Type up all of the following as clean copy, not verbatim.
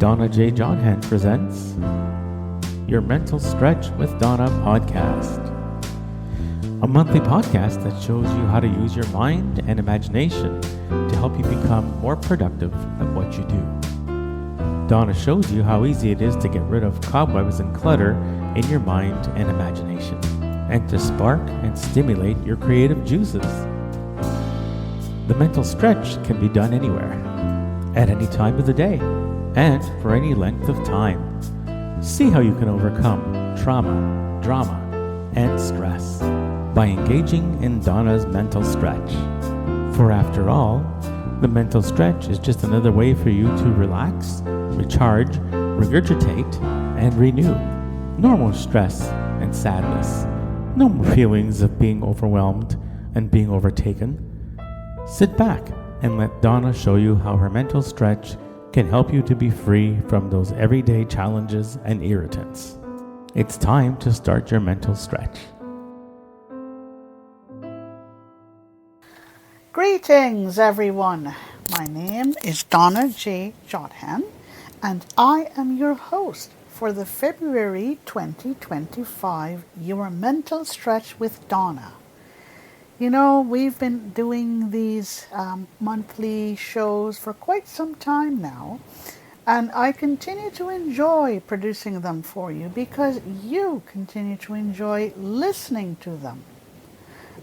Donna J. Jodhan presents Your Mental Stretch with Donna podcast, a monthly podcast that shows you how to use your mind and imagination to help you become more productive at what you do. Donna shows you how easy it is to get rid of cobwebs and clutter in your mind and imagination, and to spark and stimulate your creative juices. The mental stretch can be done anywhere, at any time of the day, and for any length of time. See how you can overcome trauma, drama, and stress by engaging in Donna's mental stretch. For after all, the mental stretch is just another way for you to relax, recharge, regurgitate, and renew. No more stress and sadness. No more feelings of being overwhelmed and being overtaken. Sit back and let Donna show you how her mental stretch can help you to be free from those everyday challenges and irritants. It's time to start your mental stretch. Greetings, everyone. My name is Donna J. Jodhan, and I am your host for the February 2025 Your Mental Stretch with Donna. You know, we've been doing these monthly shows for quite some time now, and I continue to enjoy producing them for you because you continue to enjoy listening to them.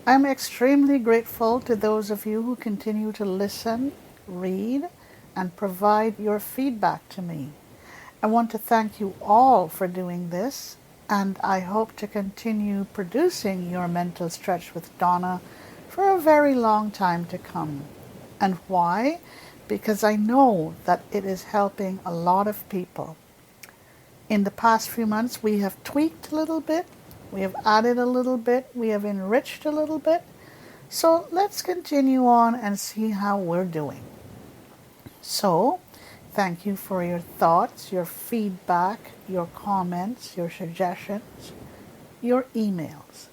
I'm extremely grateful to those of you who continue to listen, read, and provide your feedback to me. I want to thank you all for doing this, and I hope to continue producing Your Mental Stretch with Donna for a very long time to come. And why? Because I know that it is helping a lot of people. In the past few months, we have tweaked a little bit, we have added a little bit, we have enriched a little bit. So let's continue on and see how we're doing. So, thank you for your thoughts, your feedback, your comments, your suggestions, your emails.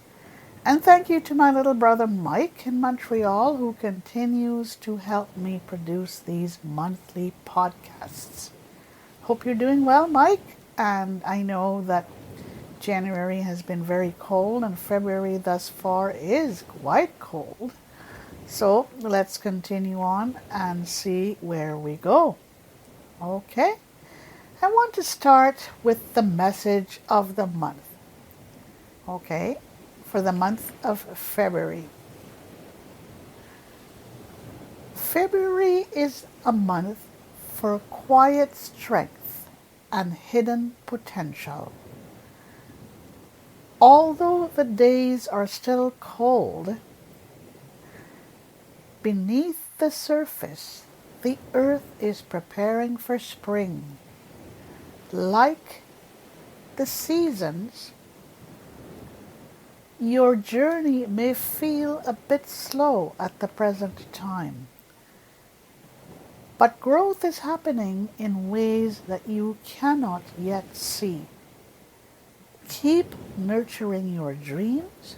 And thank you to my little brother Mike in Montreal, who continues to help me produce these monthly podcasts. Hope you're doing well, Mike. And I know that January has been very cold and February thus far is quite cold. So let's continue on and see where we go. Okay, I want to start with the message of the month. Okay, for the month of February. February is a month for quiet strength and hidden potential. Although the days are still cold, beneath the surface, the earth is preparing for spring. Like the seasons, your journey may feel a bit slow at the present time, but growth is happening in ways that you cannot yet see. Keep nurturing your dreams,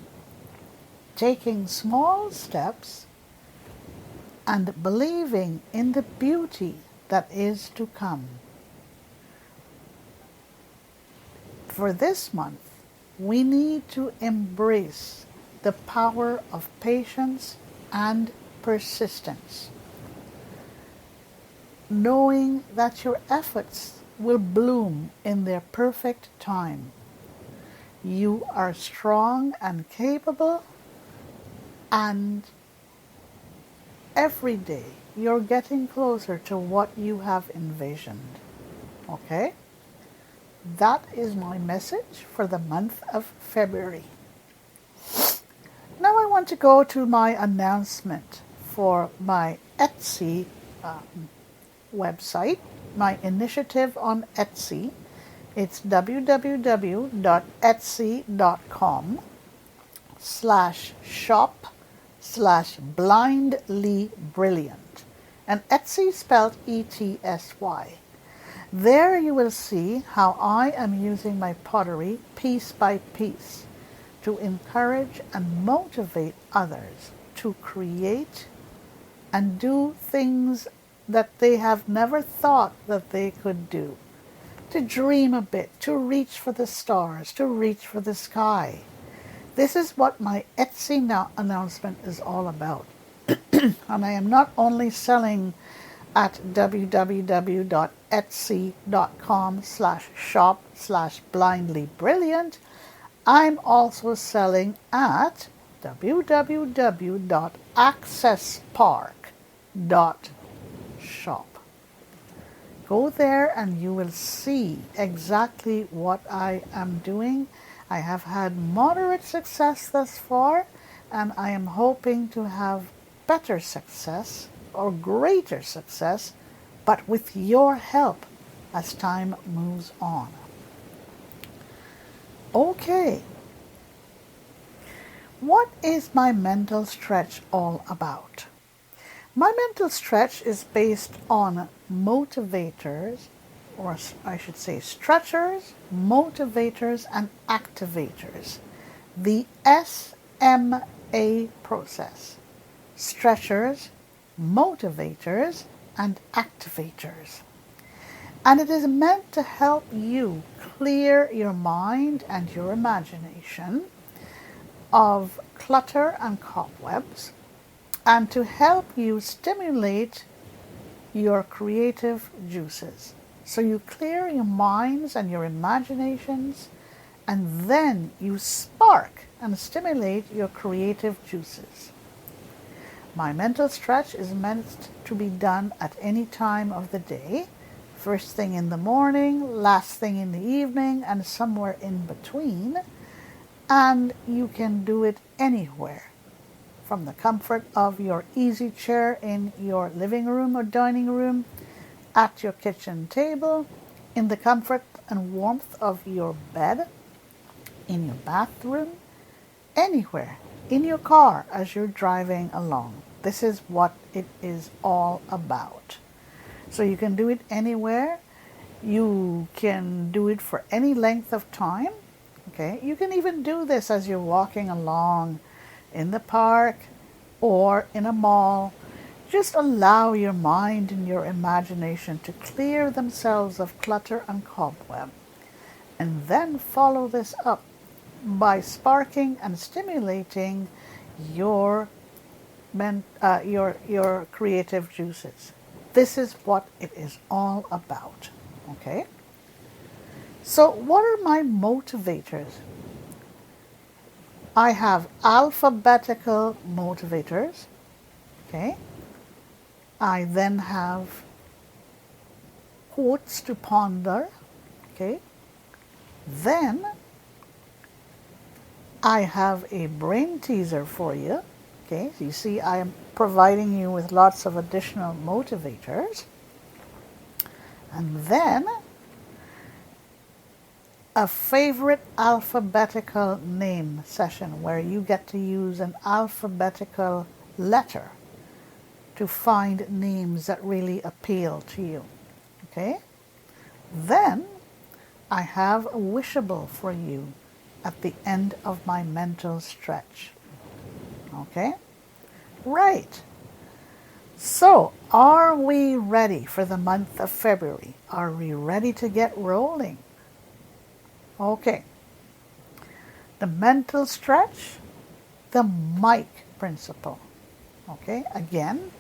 taking small steps, and believing in the beauty that is to come. For this month, we need to embrace the power of patience and persistence, knowing that your efforts will bloom in their perfect time. You are strong and capable, and every day you're getting closer to what you have envisioned. Okay? That is my message for the month of February. Now I want to go to my announcement for my Etsy website, my initiative on Etsy. It's www.etsy.com/shop/blindlybrilliant. And Etsy spelled ETSY. There you will see how I am using my pottery piece by piece to encourage and motivate others to create and do things that they have never thought that they could do. To dream a bit, to reach for the stars, to reach for the sky. This is what my Etsy announcement is all about. And I am not only selling at www.etsy.com/shop/blindlybrilliant, I'm also selling at www.accesspark.shop. Go there and you will see exactly what I am doing. I have had moderate success thus far, and I am hoping to have better success or greater success, but with your help as time moves on. Okay, what is my mental stretch all about? My mental stretch is based on motivators, or I should say stretchers, motivators, and activators. The SMA process. Stretchers, motivators, and activators. And it is meant to help you clear your mind and your imagination of clutter and cobwebs, and to help you stimulate your creative juices. So you clear your minds and your imaginations, and then you spark and stimulate your creative juices. My mental stretch is meant to be done at any time of the day, first thing in the morning, last thing in the evening, and somewhere in between. And you can do it anywhere, from the comfort of your easy chair in your living room or dining room, at your kitchen table, in the comfort and warmth of your bed, in your bathroom, anywhere, in your car as you're driving along. This is what it is all about. So you can do it anywhere. You can do it for any length of time. Okay, you can even do this as you're walking along in the park or in a mall. Just allow your mind and your imagination to clear themselves of clutter and cobweb, and then follow this up by sparking and stimulating your creative juices. This is what it is all about. Okay? So what are my motivators? I have alphabetical motivators. Okay? I then have quotes to ponder. Okay? Then I have a brain teaser for you. Okay, so you see I am providing you with lots of additional motivators. And then a favorite alphabetical name session where you get to use an alphabetical letter to find names that really appeal to you. Okay? Then I have a wishable for you at the end of my mental stretch. Okay? Right. So, are we ready for the month of February? Are we ready to get rolling? Okay. The mental stretch, the mic principle. Okay? Again,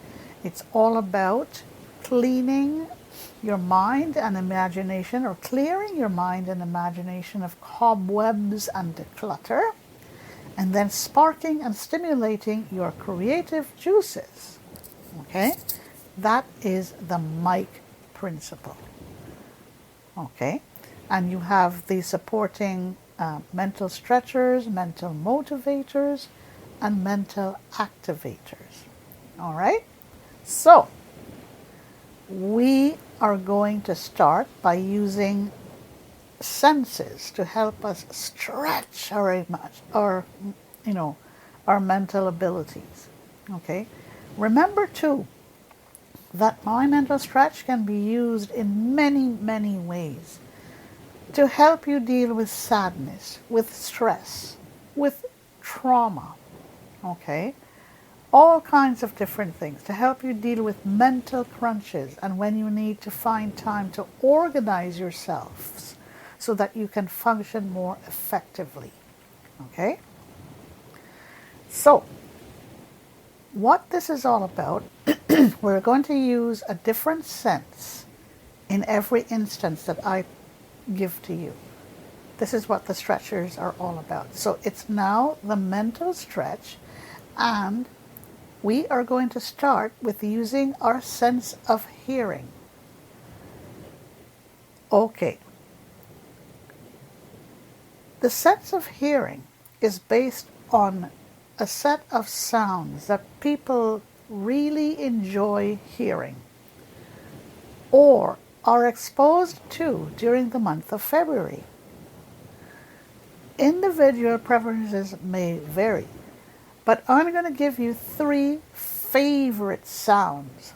it's all about cleaning your mind and imagination, or clearing your mind and imagination of cobwebs and clutter, and then sparking and stimulating your creative juices. Okay? That is the mic principle. Okay? And you have the supporting mental stretchers, mental motivators, and mental activators. All right? So, we are going to start by using senses to help us stretch our mental abilities. Okay? Remember too that my mental stretch can be used in many, many ways to help you deal with sadness, with stress, with trauma. Okay? all kinds of different things to help you deal with mental crunches and when you need to find time to organize yourselves so that you can function more effectively. Okay? So, what this is all about, we're going to use a different sense in every instance that I give to you. This is what the stretchers are all about. So it's now the mental stretch, and we are going to start with using our sense of hearing. Okay. The sense of hearing is based on a set of sounds that people really enjoy hearing or are exposed to during the month of February. Individual preferences may vary, but I'm going to give you 3 favorite sounds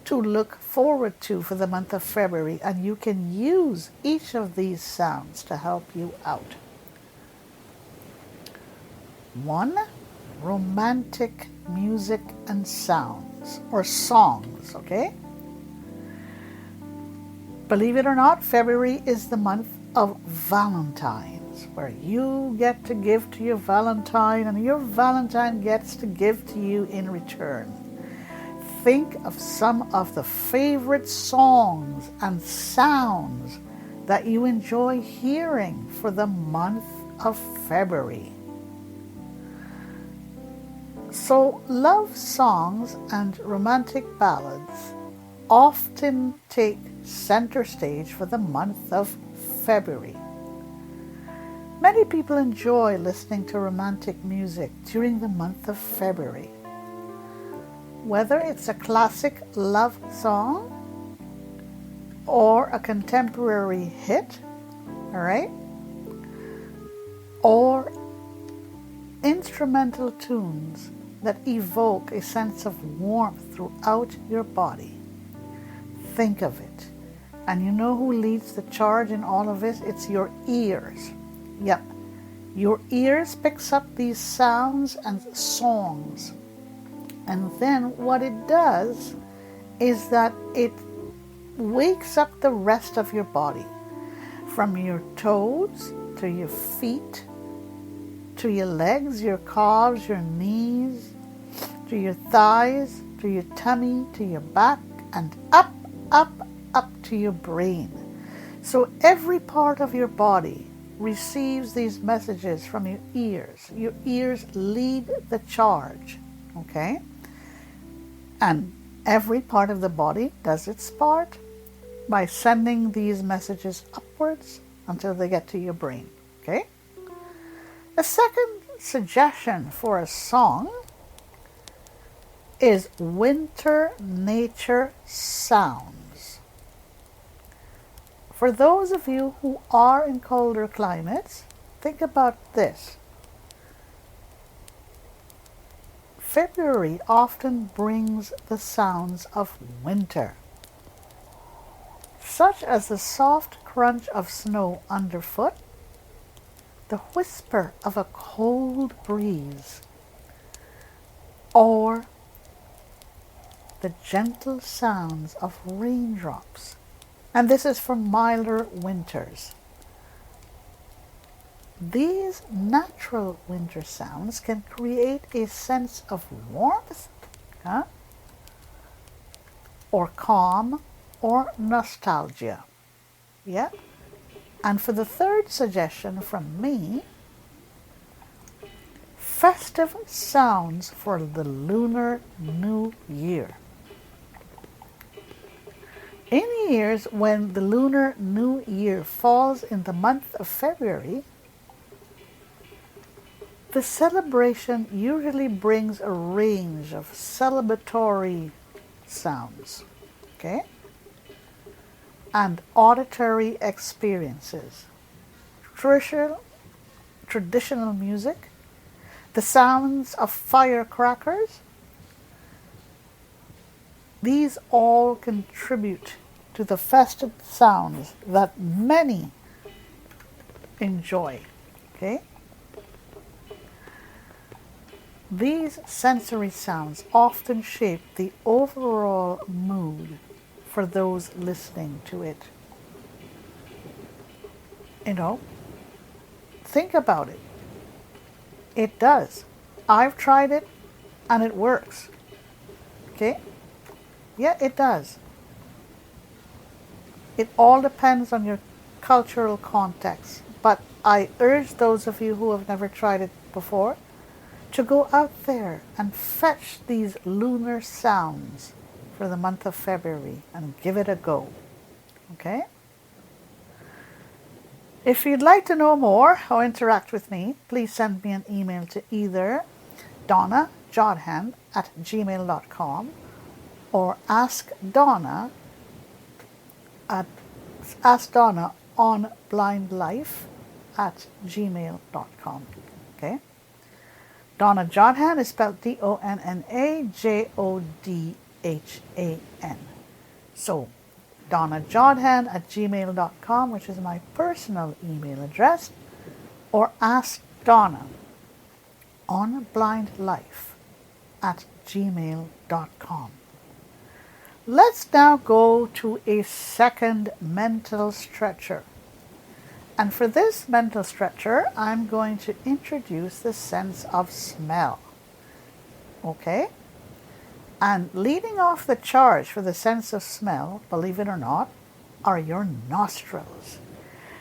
to look forward to for the month of February, and you can use each of these sounds to help you out. 1, romantic music and sounds, or songs, okay? Believe it or not, February is the month of Valentine's, where you get to give to your Valentine and your Valentine gets to give to you in return. Think of some of the favorite songs and sounds that you enjoy hearing for the month of February. So, love songs and romantic ballads often take center stage for the month of February. Many people enjoy listening to romantic music during the month of February. Whether it's a classic love song or a contemporary hit, all right, or instrumental tunes that evoke a sense of warmth throughout your body. Think of it. And you know who leads the charge in all of this? It's your ears. Yep. Your ears picks up these sounds and songs. And then what it does is that it wakes up the rest of your body. From your toes to your feet, to your legs, your calves, your knees, to your thighs, to your tummy, to your back, and up to your brain. So every part of your body receives these messages from your ears. Your ears lead the charge, okay? And every part of the body does its part by sending these messages upwards until they get to your brain, okay? A second suggestion for a song is winter nature sounds. For those of you who are in colder climates, think about this. February often brings the sounds of winter, such as the soft crunch of snow underfoot, the whisper of a cold breeze, or the gentle sounds of raindrops. And this is for milder winters. These natural winter sounds can create a sense of warmth, or calm, or nostalgia. Yeah? And for the third suggestion from me, festive sounds for the Lunar New Year. In years when the Lunar New Year falls in the month of February, the celebration usually brings a range of celebratory sounds, okay, and auditory experiences. Traditional music, the sounds of firecrackers, these all contribute to the festive sounds that many enjoy, okay? These sensory sounds often shape the overall mood for those listening to it. You know, think about it. It does. I've tried it and it works. Okay? Yeah, it does. It all depends on your cultural context. But I urge those of you who have never tried it before to go out there and fetch these lunar sounds for the month of February and give it a go. Okay? If you'd like to know more or interact with me, please send me an email to either donnajodhan@gmail.com or ask Donna on blindlife@gmail.com. Okay? Donna Jodhan is spelled DonnaJodhan. So, DonnaJodhan@gmail.com, which is my personal email address, or ask Donna on blindlife@gmail.com. Let's now go to a second mental stretcher. And for this mental stretcher, I'm going to introduce the sense of smell. Okay? And leading off the charge for the sense of smell, believe it or not, are your nostrils.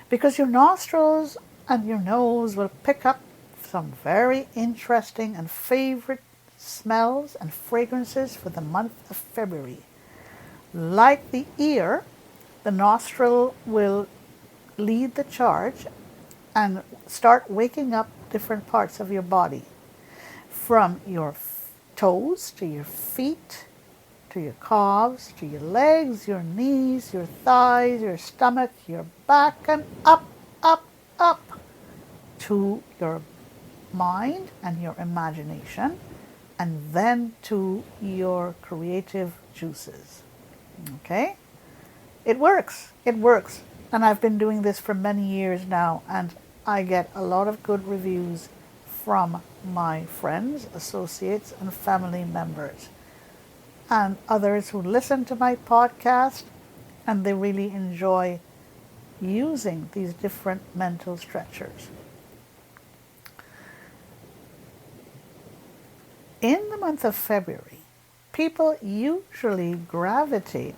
Because your nostrils and your nose will pick up some very interesting and favorite smells and fragrances for the month of February. Like the ear, the nostril will lead the charge and start waking up different parts of your body, from your toes to your feet, to your calves, to your legs, your knees, your thighs, your stomach, your back, and up, up, up to your mind and your imagination, and then to your creative juices. Okay? It works. It works. And I've been doing this for many years now, and I get a lot of good reviews from my friends, associates, and family members, and others who listen to my podcast, and they really enjoy using these different mental stretchers. In the month of February, people usually gravitate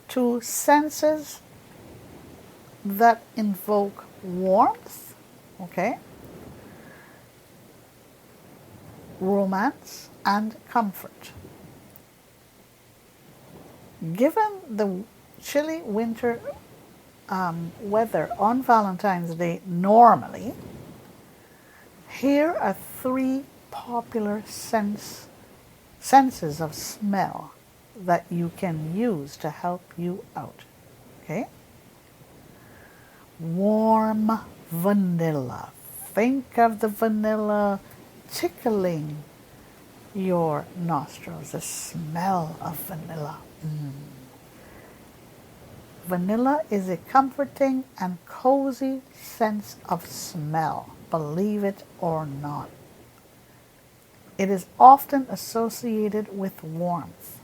to senses that invoke warmth, okay, romance, and comfort. Given the chilly winter weather on Valentine's Day normally, here are three popular senses of smell that you can use to help you out. Okay? Warm vanilla. Think of the vanilla tickling your nostrils, the smell of vanilla. Vanilla is a comforting and cozy sense of smell, believe it or not. It is often associated with warmth.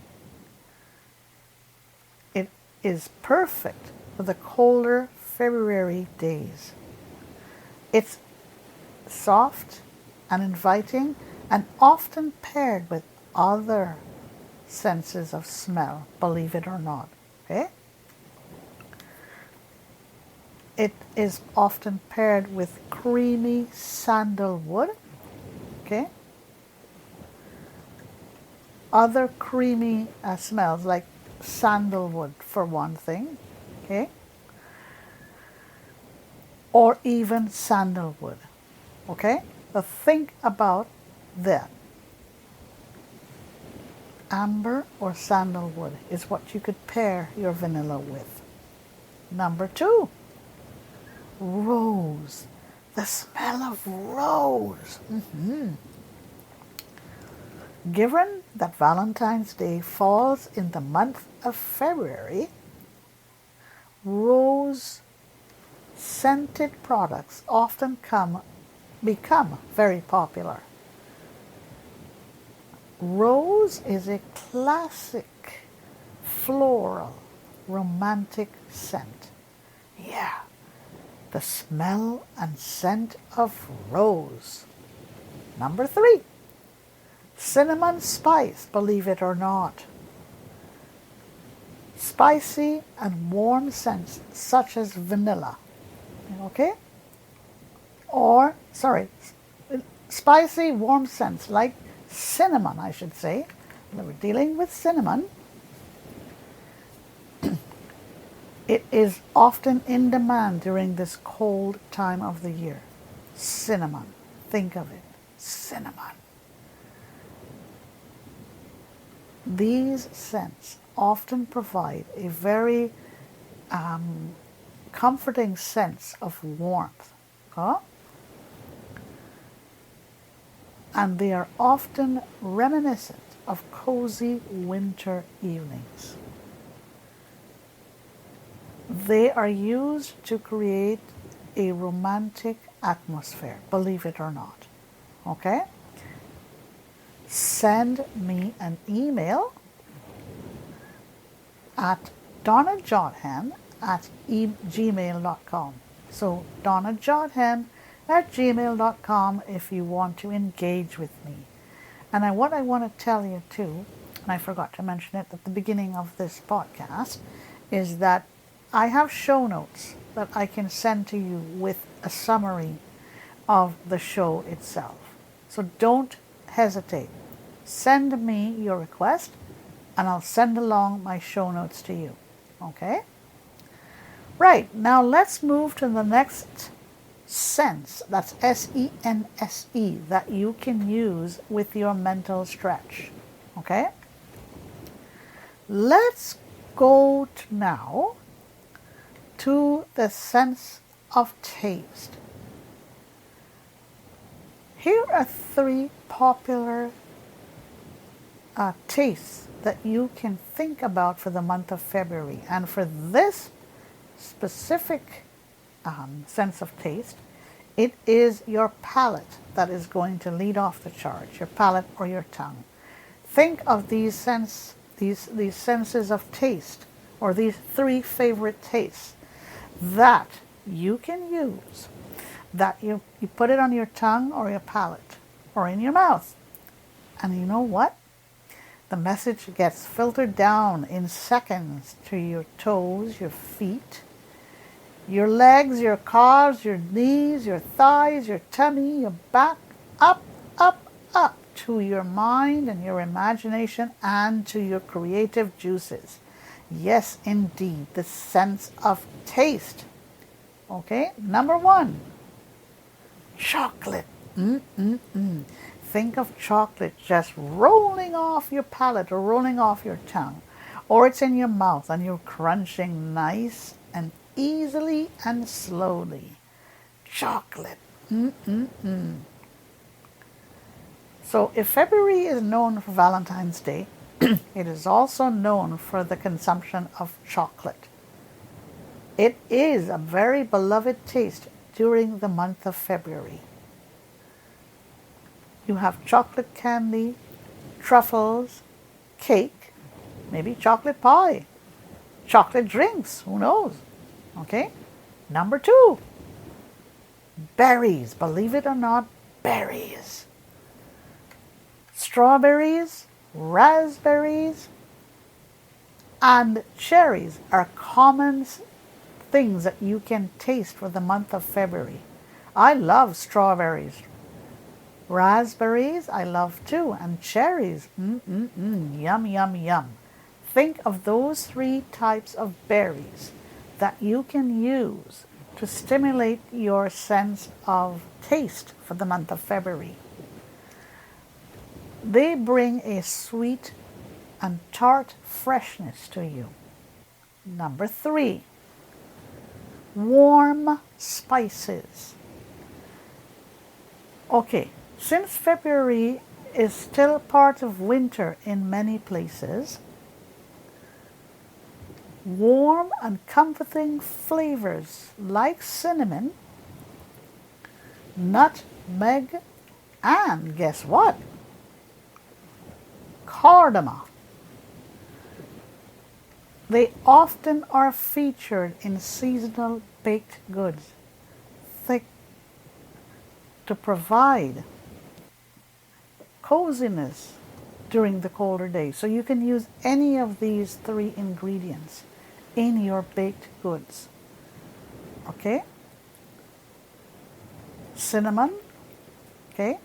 It is perfect for the colder February days. It's soft and inviting and often paired with other senses of smell, believe it or not. Okay? It is often paired with creamy sandalwood. Okay? Other creamy smells like sandalwood for one thing. Okay? Or even sandalwood. Okay? But think about that. Amber or sandalwood is what you could pair your vanilla with. Number 2, rose. The smell of rose. Given that Valentine's Day falls in the month of February, rose scented products often become very popular. Rose is a classic floral romantic scent. Yeah, the smell and scent of rose. Number 3, cinnamon spice, believe it or not. Spicy and warm scents such as vanilla. Okay? Or, spicy warm scents like cinnamon, I should say. We're dealing with cinnamon. It is often in demand during this cold time of the year. Cinnamon. Think of it. Cinnamon. These scents often provide a very comforting sense of warmth. Huh? And they are often reminiscent of cozy winter evenings. They are used to create a romantic atmosphere, believe it or not. Okay? Send me an email at donnajodhan@gmail.com. So donnajodhan@gmail.com if you want to engage with me. And what I want to tell you too, and I forgot to mention it at the beginning of this podcast, is that I have show notes that I can send to you with a summary of the show itself. So don't hesitate. Send me your request and I'll send along my show notes to you. Okay? Right, now let's move to the next sense. That's S-E-N-S-E, that you can use with your mental stretch. Okay? Let's go now to the sense of taste. Here are 3 popular tastes that you can think about for the month of February. And for this specific sense of taste, it is your palate that is going to lead off the charge, your palate or your tongue. Think of these senses of taste, or these 3 favorite tastes that you can use, that you put it on your tongue or your palate or in your mouth. And you know what? The message gets filtered down in seconds to your toes, your feet, your legs, your calves, your knees, your thighs, your tummy, your back, up, up, up to your mind and your imagination and to your creative juices. Yes, indeed, the sense of taste. Okay, number 1, chocolate. Think of chocolate just rolling off your palate or rolling off your tongue, or it's in your mouth and you're crunching nice and easily and slowly. Chocolate. So if February is known for Valentine's Day, it is also known for the consumption of chocolate. It is a very beloved taste during the month of February. You have chocolate candy, truffles, cake, maybe chocolate pie, chocolate drinks, who knows? Okay? Number 2, berries. Believe it or not, berries. Strawberries, raspberries, and cherries are common things that you can taste for the month of February. I love strawberries. Raspberries, I love too. And cherries, yum, yum, yum. Think of those 3 types of berries that you can use to stimulate your sense of taste for the month of February. They bring a sweet and tart freshness to you. Number 3, warm spices. Okay, since February is still part of winter in many places, warm and comforting flavors like cinnamon, nutmeg, and guess what? cardamom. They often are featured in seasonal baked goods, thick to provide coziness during the colder days. So you can use any of these 3 ingredients in your baked goods. Okay? Cinnamon, okay?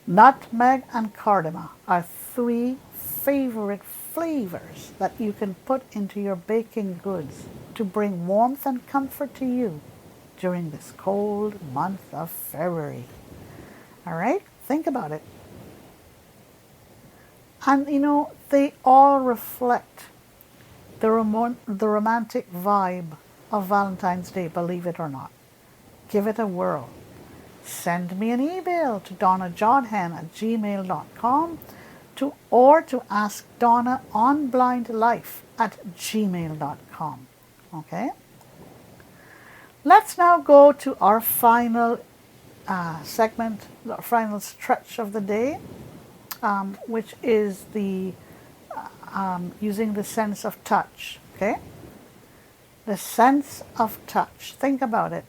Nutmeg and cardamom are 3 favorite flavors that you can put into your baking goods to bring warmth and comfort to you during this cold month of February. All right? Think about it. And they all reflect the romantic vibe of Valentine's Day, believe it or not. Give it a whirl. Send me an email to donnajodhan@gmail.com or to ask Donna on blindlife@gmail.com. Okay? Let's now go to our final segment, the final stretch of the day, which is the using the sense of touch. Okay? The sense of touch. Think about it.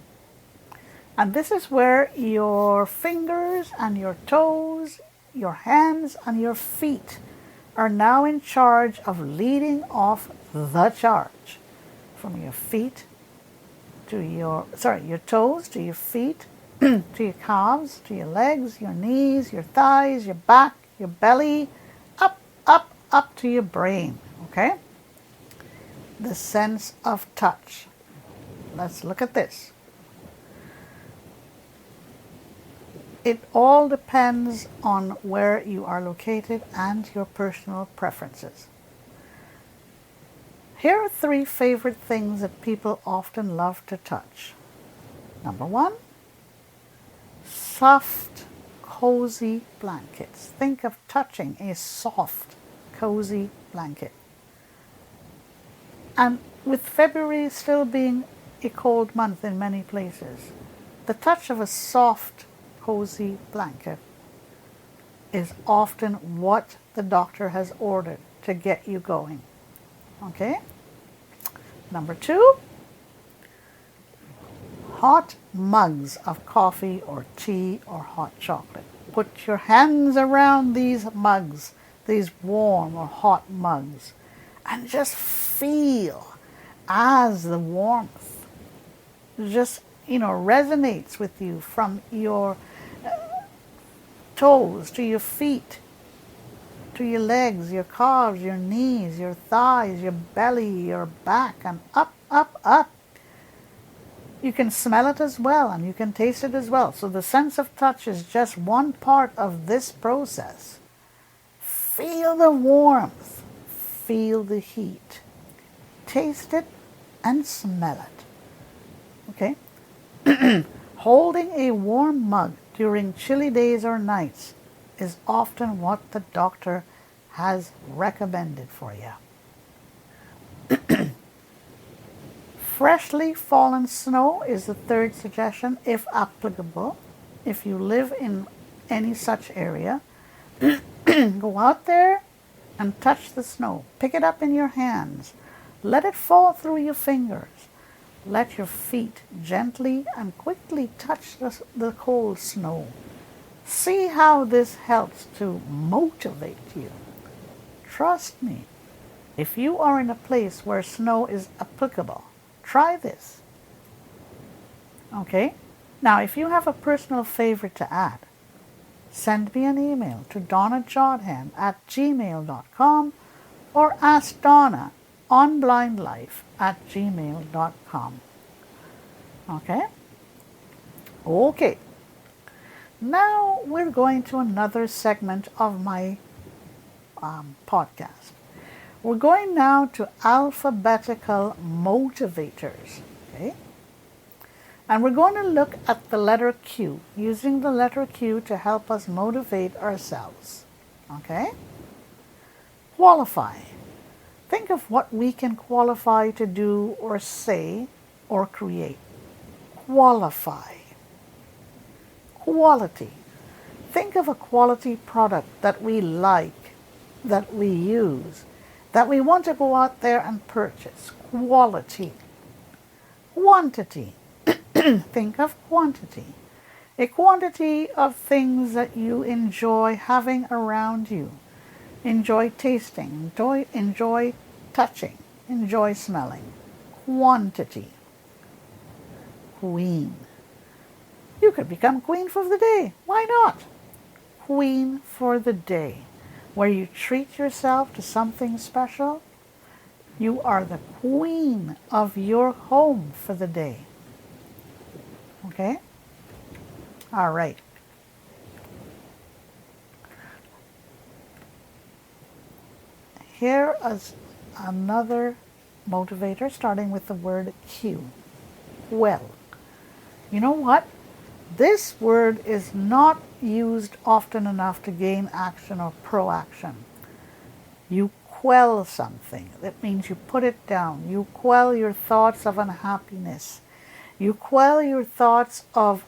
And this is where your fingers and your toes, your hands and your feet are now in charge of leading off the charge. From your feet to your toes, to your feet, to your calves, to your legs, your knees, your thighs, your back, your belly, up to your brain. Okay? The sense of touch. Let's look at this. It all depends on where you are located and your personal preferences. Here are 3 favorite things that people often love to touch. Number 1, soft, cozy blankets. Think of touching a soft, cozy blanket. And with February still being a cold month in many places, the touch of a soft, cozy blanket is often what the doctor has ordered to get you going. Okay? Number 2, hot mugs of coffee or tea or hot chocolate. Put your hands around these mugs, these warm or hot mugs, and just feel as the warmth just resonates with you from your toes to your feet, to your legs, your calves, your knees, your thighs, your belly, your back, and up. You can smell it as well, and you can taste it as well. So the sense of touch is just one part of this process. Feel the warmth, feel the heat, taste it and smell it. Okay? Holding a warm mug during chilly days or nights is often what the doctor has recommended for you. Freshly fallen snow is the 3rd suggestion, if applicable. If you live in any such area, go out there and touch the snow. Pick it up in your hands. Let it fall through your fingers. Let your feet gently and quickly touch the cold snow. See how this helps to motivate you. Trust me, if you are in a place where snow is applicable, try this. Okay? Now, if you have a personal favorite to add, send me an email to donnajodhan@gmail.com or ask Donna on blindlife@gmail.com. Okay? Okay. Now we're going to another segment of my podcast. We're going now to alphabetical motivators. Okay? And we're going to look at the letter Q, using the letter Q to help us motivate ourselves. Okay? Qualify. Think of what we can qualify to do or say or create. Qualify. Quality. Think of a quality product that we like, that we use, that we want to go out there and purchase. Quality. Quantity. Think of quantity. A quantity of things that you enjoy having around you. Enjoy tasting, enjoy touching, enjoy smelling. Quantity. Queen. You could become queen for the day. Why not? Queen for the day. Where you treat yourself to something special. You are the queen of your home for the day. Okay? All right. Here is another motivator starting with the word Q. Well. You know what? This word is not used often enough to gain action or proaction. You quell something. That means you put it down. You quell your thoughts of unhappiness. You quell your thoughts of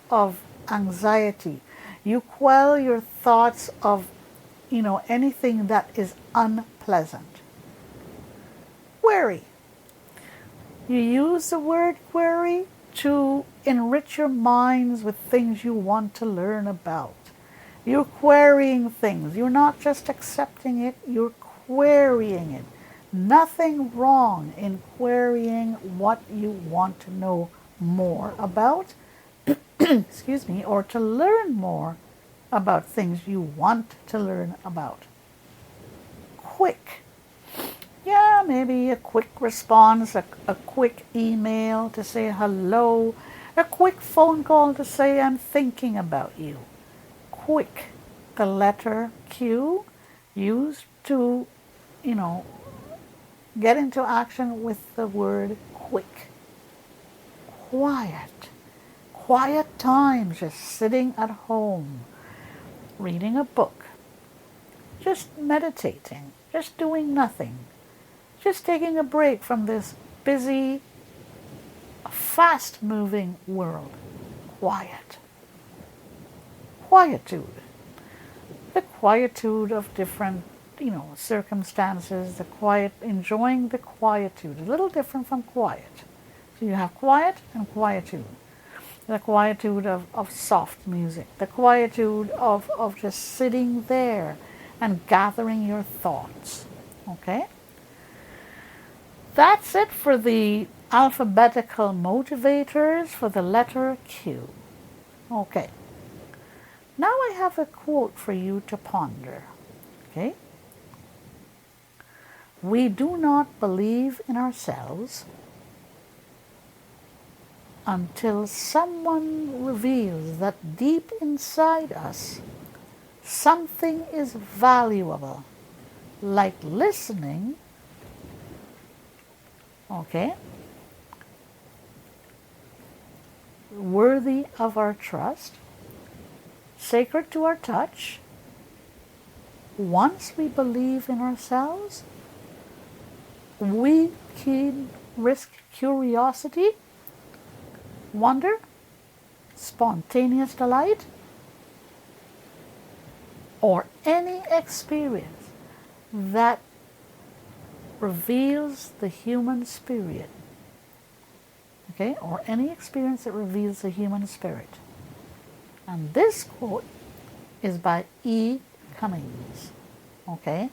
anxiety. You quell your thoughts of, anything that is unpleasant. Query. You use the word query to enrich your minds with things you want to learn about. You're querying things. You're not just accepting it, you're querying it. Nothing wrong in querying what you want to know more about, excuse me, or to learn more about things you want to learn about. Quick. Yeah, maybe a quick response, a quick email to say hello, a quick phone call to say I'm thinking about you. Quick. The letter Q used to, get into action with the word quick. Quiet. Quiet time, just sitting at home, reading a book, just meditating, just doing nothing. Just taking a break from this busy, fast-moving world. Quiet. Quietude. The quietude of different, circumstances, enjoying the quietude. A little different from quiet. So you have quiet and quietude. The quietude of soft music. The quietude of just sitting there and gathering your thoughts. Okay? That's it for the alphabetical motivators for the letter Q. Okay. Now I have a quote for you to ponder. Okay? We do not believe in ourselves until someone reveals that deep inside us something is valuable, like listening. Okay? Worthy of our trust, sacred to our touch. Once we believe in ourselves, we can risk curiosity, wonder, spontaneous delight, or any experience that reveals the human spirit. Okay? Or any experience that reveals the human spirit. And this quote is by E. Cummings. Okay?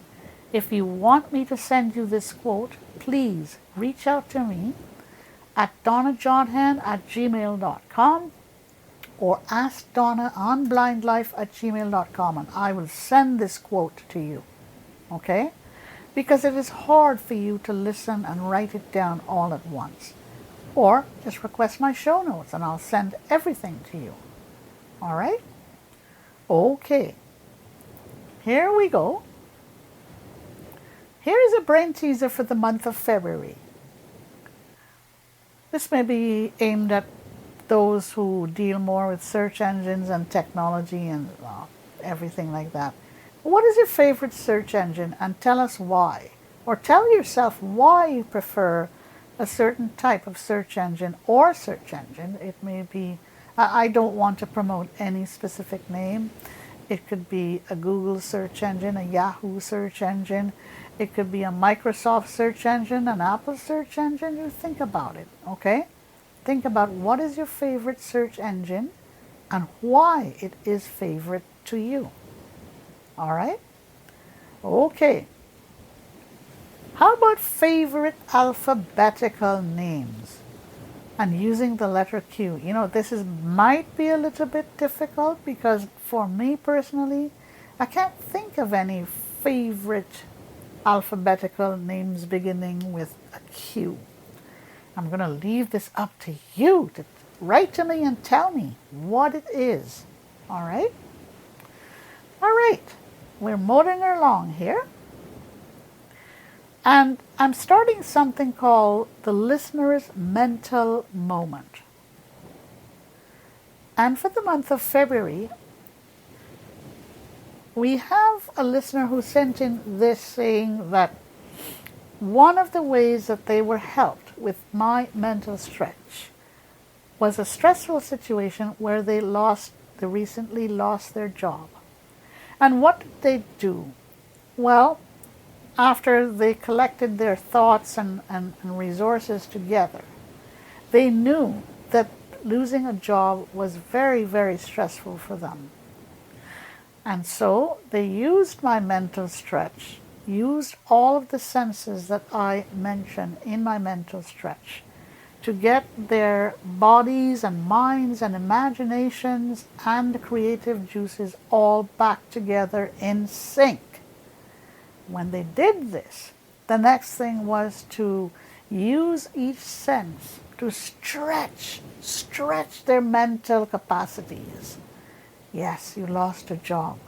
If you want me to send you this quote, please reach out to me at donnajodhan@gmail.com or ask Donna on blindlife@gmail.com, and I will send this quote to you. Okay? Because it is hard for you to listen and write it down all at once. Or just request my show notes and I'll send everything to you. All right? Okay. Here we go. Here is a brain teaser for the month of February. This may be aimed at those who deal more with search engines and technology and everything like that. What is your favorite search engine, and tell us why? Or tell yourself why you prefer a certain type of search engine or search engine. It may be, I don't want to promote any specific name. It could be a Google search engine, a Yahoo search engine. It could be a Microsoft search engine, an Apple search engine. You think about it, okay? Think about what is your favorite search engine and why it is favorite to you. All right? Okay. How about favorite alphabetical names? And using the letter Q. You know, might be a little bit difficult because for me personally, I can't think of any favorite alphabetical names beginning with a Q. I'm going to leave this up to you to write to me and tell me what it is. All right? All right. We're motoring along here. And I'm starting something called the listener's mental moment. And for the month of February, we have a listener who sent in this saying that one of the ways that they were helped with my mental stretch was a stressful situation where they recently lost their job. And what did they do? Well, after they collected their thoughts and resources together, they knew that losing a job was very, very stressful for them. And so they used my mental stretch, used all of the senses that I mentioned in my mental stretch to get their bodies and minds and imaginations and creative juices all back together in sync. When they did this, the next thing was to use each sense to stretch their mental capacities. Yes, you lost a job,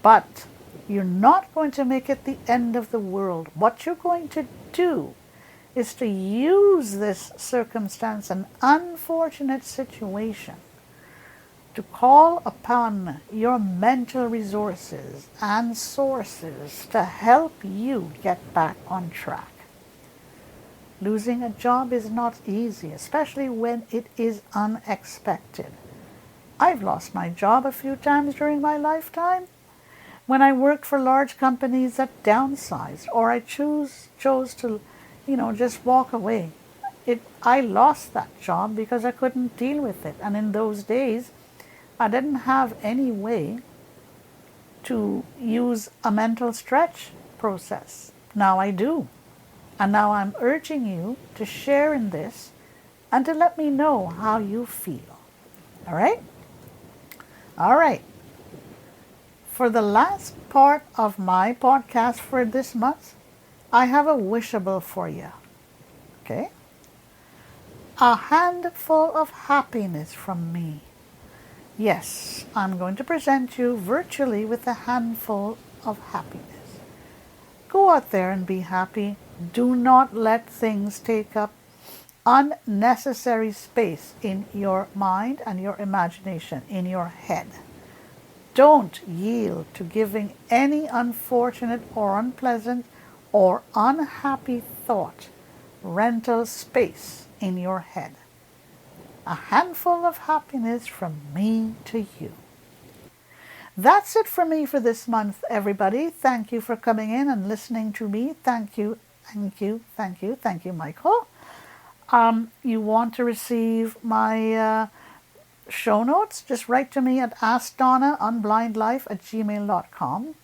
but you're not going to make it the end of the world. What you're going to do is to use this circumstance, an unfortunate situation, to call upon your mental resources and sources to help you get back on track. Losing a job is not easy, especially when it is unexpected. I've lost my job a few times during my lifetime. When I worked for large companies that downsized, or I chose to, just walk away. I lost that job because I couldn't deal with it. And in those days, I didn't have any way to use a mental stretch process. Now I do. And now I'm urging you to share in this and to let me know how you feel. All right? All right. For the last part of my podcast for this month, I have a wishable for you. Okay? A handful of happiness from me. Yes, I'm going to present you virtually with a handful of happiness. Go out there and be happy. Do not let things take up unnecessary space in your mind and your imagination, in your head. Don't yield to giving any unfortunate or unpleasant or unhappy thought rental space in your head. A handful of happiness from me to you. That's it for me for this month, everybody. Thank you for coming in and listening to me. Thank you, Michael. You want to receive my show notes? Just write to me at askdonnaonblindlife@gmail.com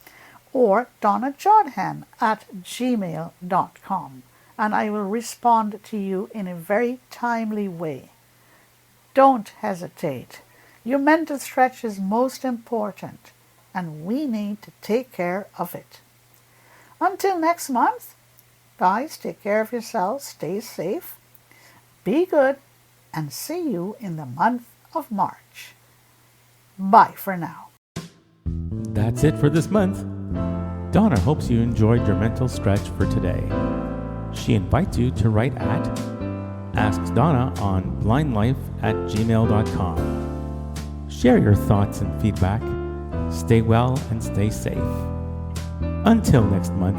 or donnajodhan@gmail.com, and I will respond to you in a very timely way. Don't hesitate. Your mental stretch is most important, and we need to take care of it. Until next month, guys, take care of yourselves, stay safe, be good, and see you in the month of March. Bye for now. That's it for this month. Donna hopes you enjoyed your mental stretch for today. She invites you to write at askdonnaonblindlife@gmail.com. Share your thoughts and feedback. Stay well and stay safe. Until next month.